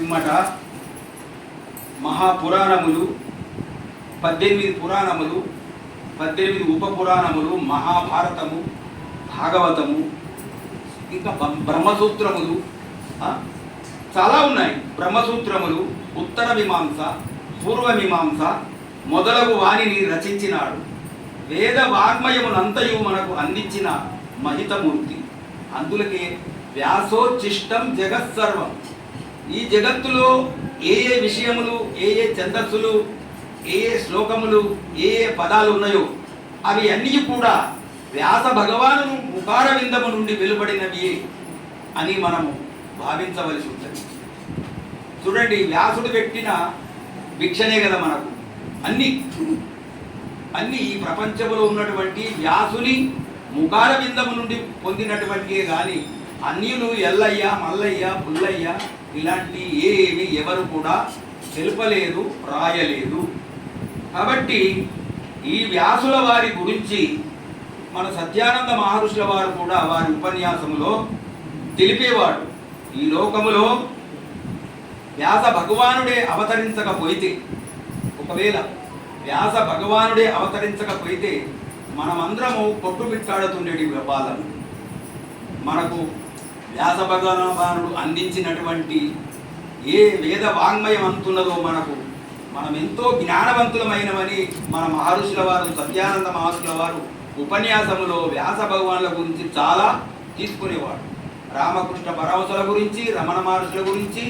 పిమ్మట మహాపురాణములు 18 పురాణములు, 18 ఉపపురాణములు, మహాభారతము, భాగవతము, ఇంకా బ్రహ్మసూత్రములు చాలా ఉన్నాయి. బ్రహ్మసూత్రములు, ఉత్తర మీమాంస, పూర్వమీమాంస మొదలగు వాణిని రచించినాడు. వేద వాగ్మయమునంతయు మనకు అందించిన మహితమూర్తి. అందులకే వ్యాసోచ్చిష్టం జగత్సర్వం. ఈ జగత్తులో ఏ ఏ విషయములు, ఏ ఏ ఛందస్సులు, ఏ ఏ శ్లోకములు, ఏ ఏ పదాలు ఉన్నాయో అవి అన్నీ కూడా వ్యాస భగవాను ముఖార విందము నుండి వెలువడినవి అని మనము భావించవలసి ఉంటుంది. చూడండి, వ్యాసుడు పెట్టిన భిక్షనే కదా మనకు అన్ని ఈ ప్రపంచంలో ఉన్నటువంటి వ్యాసుని ముఖార విందము నుండి పొందినటువంటివే కానీ అన్యులు ఎల్లయ్య, మల్లయ్య, పుల్లయ్య ఇలాంటి ఏమి ఎవరు కూడా తెలుపలేదు, రాయలేదు. కాబట్టి ఈ వ్యాసుల వారి గురించి మన సత్యానంద మహర్షుల వారు కూడా వారి ఉపన్యాసంలో తెలిపేవాడు. ఈ లోకములో వ్యాస భగవానుడే అవతరించకపోతే, ఒకవేళ వ్యాస భగవానుడే అవతరించకపోతే మనమందరము కొట్టుమిట్టాడుతుండేటి వాళ్ళము. మనకు వ్యాస భగవానుడు అందించినటువంటి ఏ వేద వాంగ్మయం అంతున్నదో మనం ఎంతో జ్ఞానవంతులమైనవని మన మహర్షుల వారు, సత్యానంద మహర్షుల వారు ఉపన్యాసములో వ్యాస భగవానుల గురించి చాలా తీసుకునేవాడు. రామకృష్ణ పరమహంసుల గురించి, రమణ మహర్షుల గురించి,